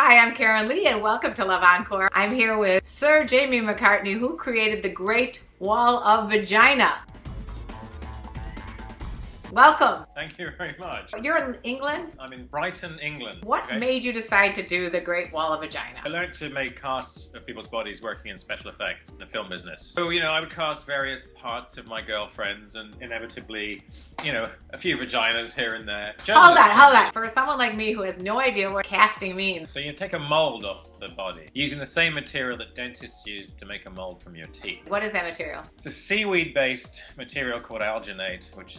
Hi, I'm KarenLee and welcome to LoveEncore. I'm here with Sir Jamie McCartney, who created the Great Wall of Vagina. Welcome. Thank you very much. You're in England? I'm in Brighton, England. What made you decide to do the Great Wall of Vagina? I learned to make casts of people's bodies working in special effects in the film business. So, I would cast various parts of my girlfriends and inevitably, a few vaginas here and there. Hold on. For someone like me who has no idea what casting means. So you take a mold off the body using the same material that dentists use to make a mold from your teeth. What is that material? It's a seaweed-based material called alginate, which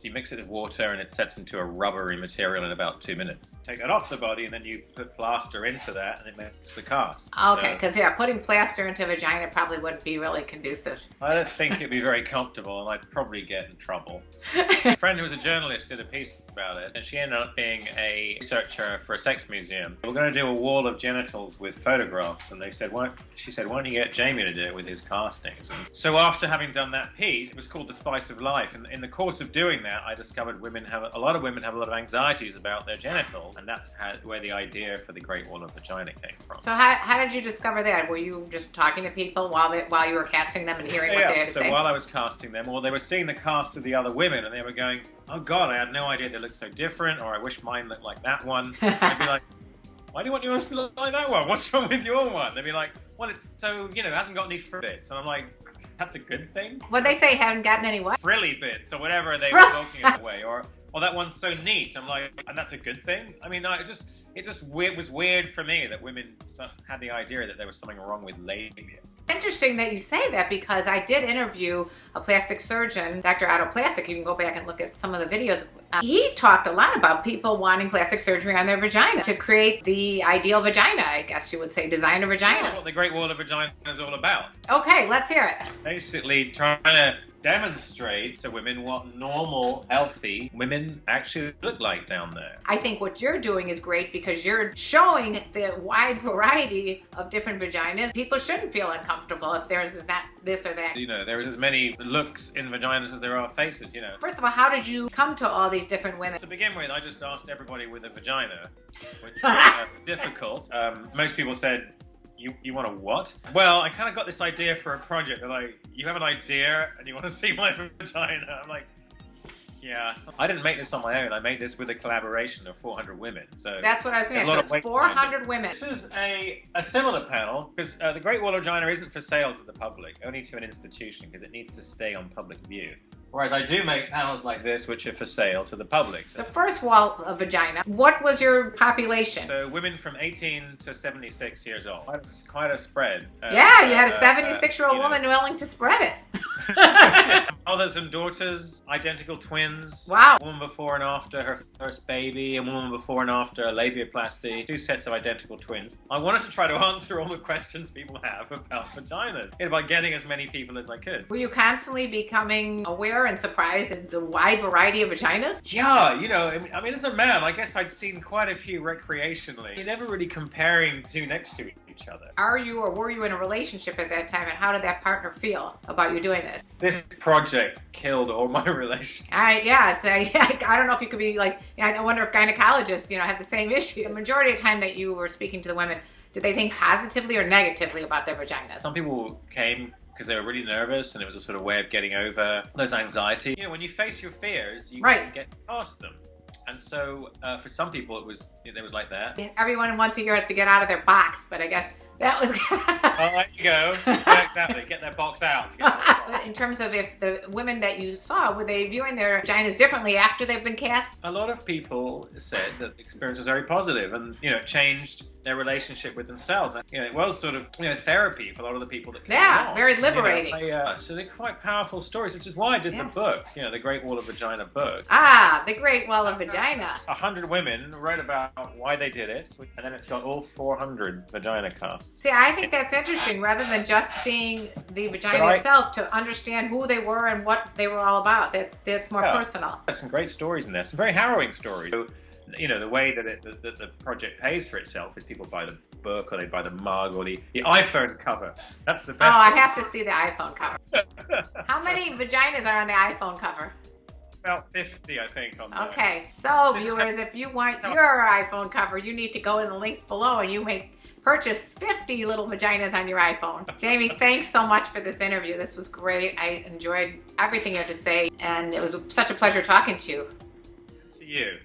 you mix it with water and it sets into a rubbery material in about 2 minutes. Take that off the body and then you put plaster into that and it makes the cast. Okay, because putting plaster into vagina probably wouldn't be really conducive. I don't think it'd be very comfortable and I'd probably get in trouble. A friend who was a journalist did a piece about it and she ended up being a researcher for a sex museum. We're going to do a wall of genitals with photographs and she said, why don't you get Jamie to do it with his castings? And so after having done that piece, it was called The Spice of Life, and in the course of doing that, I discovered a lot of women have a lot of anxieties about their genitals, and that's where the idea for the Great Wall of Vagina came from. So how did you discover that? Were you just talking to people while you were casting them and hearing what they had to say? So while I was casting them, or they were seeing the cast of the other women, and they were going, oh God, I had no idea they looked so different, or I wish mine looked like that one. I'd be like, why do you want yours to look like that one? What's wrong with your one? They'd be like, well, it's so, it hasn't got any bits. And I'm like, that's a good thing? What'd they say, haven't gotten any what? Frilly bits, or whatever they were talking that way. Or that one's so neat. I'm like, and that's a good thing? I mean, it was weird for me that women had the idea that there was something wrong with labia. Interesting that you say that, because I did interview a plastic surgeon, Dr. Otto Plastic. You can go back and look at some of the videos. He talked a lot about people wanting plastic surgery on their vagina to create the ideal vagina, I guess you would say, design a vagina. That's what the Great Wall of Vagina is all about. Okay, let's hear it. Basically trying to demonstrate to women what normal, healthy women actually look like down there. I think what you're doing is great because you're showing the wide variety of different vaginas. People shouldn't feel uncomfortable if theirs is not this or that. There is as many looks in vaginas as there are faces, First of all, how did you come to all these different women? To begin with, I just asked everybody with a vagina, which was difficult. Most people said, you want a what? Well, I kind of got this idea for a project. They're like, you have an idea and you want to see my vagina? I'm like, yeah. I didn't make this on my own. I made this with a collaboration of 400 women. So that's what I was going to say. So it's 400 women. This is a similar panel because the Great Wall of Vagina isn't for sale to the public, only to an institution because it needs to stay on public view. Whereas I do make panels like this, which are for sale to the public. The first wall of vagina, what was your population? So women from 18 to 76 years old. That's quite a spread. Yeah, you had a 76-year-old woman willing to spread it. Mothers and daughters, identical twins. Wow. A woman before and after her first baby, a woman before and after a labiaplasty, 2 sets of identical twins. I wanted to try to answer all the questions people have about vaginas by getting as many people as I could. Were you constantly becoming aware and surprised at the wide variety of vaginas? Yeah, I mean, as a man, I guess I'd seen quite a few recreationally. You're never really comparing two next to each other. Are you or were you in a relationship at that time, and how did that partner feel about you doing this? This project killed all my relationships. I don't know if you could be like, I wonder if gynecologists, have the same issue. The majority of the time that you were speaking to the women, did they think positively or negatively about their vaginas? Some people came because they were really nervous and it was a sort of way of getting over those anxiety. When you face your fears, you can get past them. And so for some people it was like that. Everyone once a year has to get out of their box, but I guess that was... Oh, there you go. Yeah, exactly. Get their box out. In terms of if the women that you saw, were they viewing their vaginas differently after they've been cast? A lot of people said that the experience was very positive and, changed their relationship with themselves. It was sort of, therapy for a lot of the people that came along. Very liberating. So they're quite powerful stories, which is why I did the book, the Great Wall of Vagina book. The Great Wall of Vagina. 100 women wrote about why they did it, and then it's got all 400 vagina casts. See, I think that's interesting, rather than just seing the vagina itself, to understand who they were and what they were all about. That's more personal. There's some great stories in there, some very harrowing stories. So, the way that the project pays for itself is people buy the book or they buy the mug or the iPhone cover. That's the best. Oh, I have to see the iPhone cover. How many vaginas are on the iPhone cover? about 50, I think, on there. Okay, so viewers, if you want your iPhone cover, you need to go in the links below and you may purchase 50 little vaginas on your iPhone. Jamie, thanks so much for this interview. This was great. I enjoyed everything you had to say, and it was such a pleasure talking to you. To you.